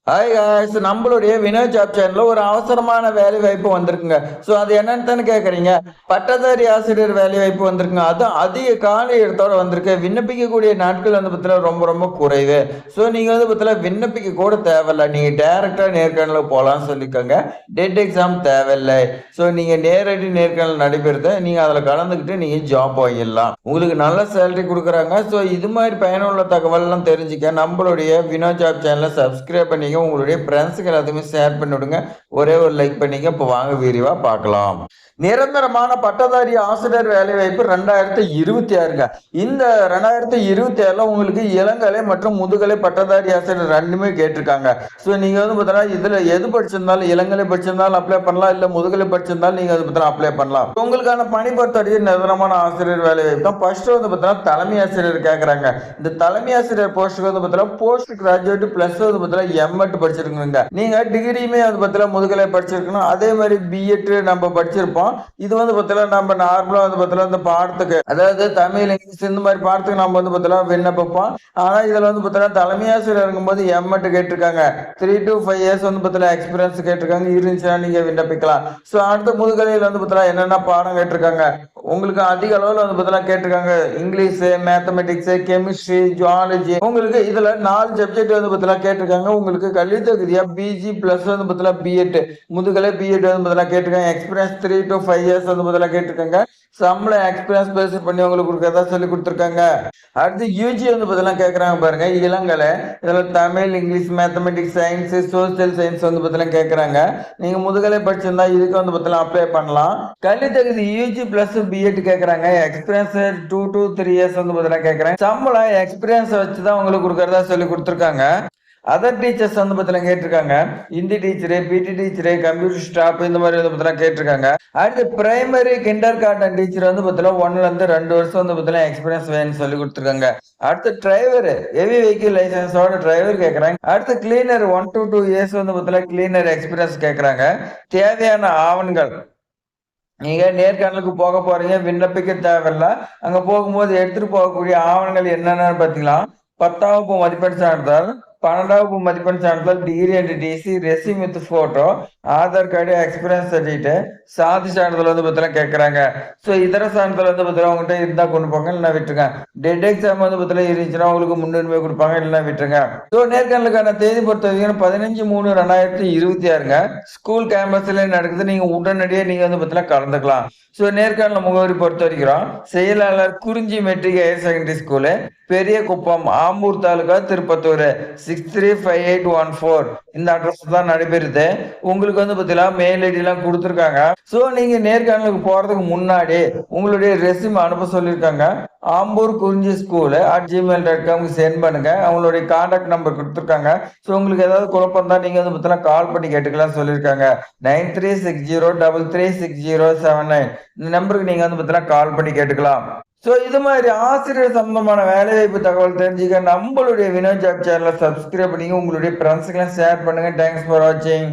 Hi guys, நம்மளுடைய Vinod job சேனல்ல ஒரு அவசரமான வேலை வாய்ப்பு வந்திருக்குங்க. ஸோ அது என்னன்னு தானே கேட்குறீங்க. பட்டதாரி ஆசிரியர் வேலை வாய்ப்பு வந்திருக்குங்க. அதுவும் அதிக காலி இடத்தோட வந்திருக்கு. விண்ணப்பிக்கக்கூடிய நாட்கள் வந்து பார்த்தீங்கன்னா ரொம்ப ரொம்ப குறைவு. ஸோ நீங்க வந்து பார்த்தீங்கன்னா விண்ணப்பிக்க கூட தேவையில்ல. நீங்க டைரக்டா நேர்காணலுக்கு போலாம்னு சொல்லியிருக்காங்க. டெட் எக்ஸாம் தேவையில்லை. ஸோ நீங்க நேரடி நேர்காணல் நடைபெறுது. நீங்க அதுல கலந்துக்கிட்டு நீங்க ஜாப் வாங்கிடலாம். உங்களுக்கு நல்ல சேலரி குடுக்குறாங்க. ஸோ இது மாதிரி பயனுள்ள தகவல்லாம் தெரிஞ்சுக்க நம்மளுடைய வினோத் ஜாப் சேனலை சப்ஸ்கிரைப் பண்ணி உங்களுடைய ஃப்ரெண்ட்ஸுக்கு எல்லாத்தையுமே ஷேர் பண்ணி விடுங்க. ஒரே ஒரு லைக் பண்ணிங்க. இப்போ வாங்க விரிவா பார்க்கலாம். நிரந்தரமான பட்டதாரி ஆசிரியர் வேலை வாய்ப்பு 2026ங்க. இந்த 2026ல உங்களுக்கு இளங்கலை மற்றும் முதுகலை பட்டதாரி ஆசிரியர் ரெண்டுமே கேட்டிருக்காங்க. ஸோ நீங்க வந்து பார்த்தீங்கன்னா இதுல எது படிச்சிருந்தாலும் இளங்கலை படிச்சிருந்தாலும் அப்ளை பண்ணலாம், இல்ல முதுகலை படிச்சிருந்தாலும் நீங்க வந்து பார்த்தீங்கன்னா அப்ளை பண்ணலாம். உங்களுக்கான பணி பொறுத்தவரைக்கும் நிரந்தரமான ஆசிரியர் வேலை வாய்ப்பு தான். ஃபர்ஸ்ட் வந்து பார்த்தீங்கன்னா தலைமை ஆசிரியர் கேட்கறாங்க. இந்த தலைமை ஆசிரியர் போஸ்ட்டுக்கு வந்து பார்த்தீங்கன்னா போஸ்ட் கிராஜுவேட் பிளஸ் வந்து பார்த்தீங்கன்னா எம்எட் படிச்சிருக்கணுங்க. நீங்க டிகிரியுமே வந்து பார்த்தீங்கன்னா முதுகலை படிச்சிருக்கணும். அதே மாதிரி பிஎட் நம்ம படிச்சிருப்போம். இது வந்து பார்த்தீங்கன்னா நம்ம நார்மலா வந்து பார்த்தீங்கன்னா இந்த பாடத்துக்கு, அதாவது தமிழ் இங்கிலீஷ் இந்த மாதிரி பாடத்துக்கு நம்ம வந்து பார்த்தீங்கன்னா விண்ணப்பிப்போம். ஆனா இதுல வந்து பார்த்தீங்கன்னா தலைமை ஆசிரியர் இருக்கும்போது எம்எட் கேட்டிருக்காங்க. 3 to 5 இயர்ஸ் வந்து பார்த்தீங்கன்னா எக்ஸ்பீரியன்ஸ் கேட்டிருக்காங்க. இருந்துச்சுன்னா நீங்க விண்ணப்பிக்கலாம். ஸோ அடுத்த முதுகலையில் வந்து பார்த்தீங்கன்னா என்னென்ன பாடம் கேட்டிருக்காங்க. உங்களுக்கு அதிக அளவில் வந்து பார்த்தீங்கன்னா கேட்டிருக்காங்க. English, mathematics, chemistry, zoology. உங்களுக்கு இதுல 4 சப்ஜெக்ட் வந்து பார்த்தீங்கன்னா கேட்டிருக்காங்க. உங்களுக்கு கல்வி தகுதியா பிஜி பிளஸ் வந்து பார்த்தீங்கன்னா பிஎட், முதுகலை பிஎட் வந்து பார்த்தீங்கன்னா கேட்டிருக்காங்க. எக்ஸ்பீரியன்ஸ் 3 to 5 இயர்ஸ் வந்து பார்த்தீங்கன்னா கேட்டிருக்காங்க. சம்பளம் எக்ஸ்பீரியன்ஸ் பேஸ் பண்ணி உங்களுக்கு கொடுக்கறதா சொல்லி கொடுத்துருக்காங்க. அடுத்து யூஜி வந்து பார்த்தீங்கன்னா கேட்குறாங்க பாருங்க. இளங்கலை இதுல Tamil, English, mathematics, science, social science வந்து பார்த்தீங்கன்னா கேட்குறாங்க. நீங்க முதுகலை படிச்சிருந்தா இதுக்கு வந்து பார்த்தீங்கன்னா அப்ளை பண்ணலாம். கல்வி தகுதி யூஜி பிளஸ் பிஎட் கேட்குறாங்க. எக்ஸ்பீரியன்ஸ் 2 to 3 இயர்ஸ் வந்து பார்த்தீங்கன்னா கேட்குறாங்க. சம்பளம் எக்ஸ்பீரியன்ஸ் வச்சு தான் உங்களுக்கு கொடுக்கறதா சொல்லி கொடுத்துருக்காங்க. அதர் டீச்சர்ஸ் வந்து பார்த்தீங்கன்னா கேட்டிருக்காங்க. ஹிந்தி டீச்சரு, பிடி டீச்சரு, கம்ப்யூட்டர் ஸ்டாஃப் இந்த மாதிரி வந்து பார்த்தீங்கன்னா கேட்டிருக்காங்க. அடுத்து பிரைமரி கிண்டர் கார்டன் டீச்சர் வந்து பார்த்தீங்கன்னா 1ல இருந்து 2 வருஷம் வந்து பார்த்தீங்கன்னா எக்ஸ்பீரியன்ஸ் வேணும்னு சொல்லி கொடுத்துருக்காங்க. அடுத்து டிரைவர், ஹெவி வெஹிக்கிள் லைசன்ஸோட டிரைவர் கேட்கறாங்க. அடுத்து கிளீனர் 1 to 2 இயர்ஸ் வந்து பார்த்தீங்கன்னா கிளீனர் எக்ஸ்பீரியன்ஸ் கேட்கறாங்க. தேவையான ஆவணங்கள், நீங்க நேர்காணலுக்கு போக போறீங்க, விண்ணப்பிக்க தேவையில்ல. அங்க போகும்போது எடுத்துட்டு போகக்கூடிய ஆவணங்கள் என்னென்னு பாத்தீங்கன்னா 10ஆம் வகுப்பு மதிப்பெண் சான்றிதழ், 12ஆம் வகுப்பு மதிப்பெண் சான்றிதழ், degree and TC, resume with photo, Aadhaar card, experience certificate, சாதி சான்றிதழ் வந்து பார்த்தீங்கன்னா கேட்கறாங்க. ஸோ இதர சான்றிதழ் வந்து பார்த்தீங்கன்னா உங்கள்கிட்ட இருந்தா கொண்டு போங்க, இல்லைன்னா விட்டுருங்க. டெட் எக்ஸாம் வந்து பார்த்தீங்கன்னா இருந்துச்சுன்னா உங்களுக்கு முன்னுரிமை கொடுப்பாங்க, இல்லைன்னா விட்டுருங்க. ஸோ நேர்காணலுக்கான தேதி பொறுத்த வரைக்கும் 15/3/2026ங்க. ஸ்கூல் கேம்பஸ்ல நடக்குது. நீங்க உடனடியே நீங்க வந்து பார்த்தீங்கன்னா கலந்துக்கலாம். ஸோ நேர்காணல் முகவரி பொறுத்த வரைக்கும் செயலாளர், குறிஞ்சி மெட்ரிக் ஹையர் செகண்டரி ஸ்கூலு, பெரிய குப்பம், ஆம்பூர் தாலுகா, திருப்பத்தூர் 635814. இந்த அட்ரஸ் தான் நடைபெறுது. உங்களுக்கு வந்து பார்த்தீங்கன்னா மெயில் ஐடி எல்லாம் கொடுத்துருக்காங்க. ஸோ நீங்க நேர்காணலுக்கு போறதுக்கு முன்னாடி உங்களுடைய ரெஸ்யூம் அனுப்ப சொல்லியிருக்காங்க. ஆம்பூர் குறிஞ்சி ஸ்கூலு @gmail.com சென்ட் பண்ணுங்க. அவங்களுடைய கான்டாக்ட் நம்பர் கொடுத்துருக்காங்க. ஸோ உங்களுக்கு ஏதாவது குழப்பம் தான் நீங்க வந்து பார்த்தீங்கன்னா கால் பண்ணி கேட்டுக்கலாம் சொல்லியிருக்காங்க. 9360336079. இந்த நம்பருக்கு நீங்க வந்து பார்த்தீங்கன்னா கால் பண்ணி கேட்டுக்கலாம். ஸோ இது மாதிரி ஆசிரியர் சம்பந்தமான வேலைவாய்ப்பு தகவல் தெரிஞ்சுக்க நம்மளுடைய வினோத் ஜாப் சேனலை சப்ஸ்கிரைப் பண்ணிங்க. உங்களுடைய ஃப்ரெண்ட்ஸுக்கெல்லாம் ஷேர் பண்ணுங்க. தேங்க்ஸ் ஃபார் வாட்சிங்.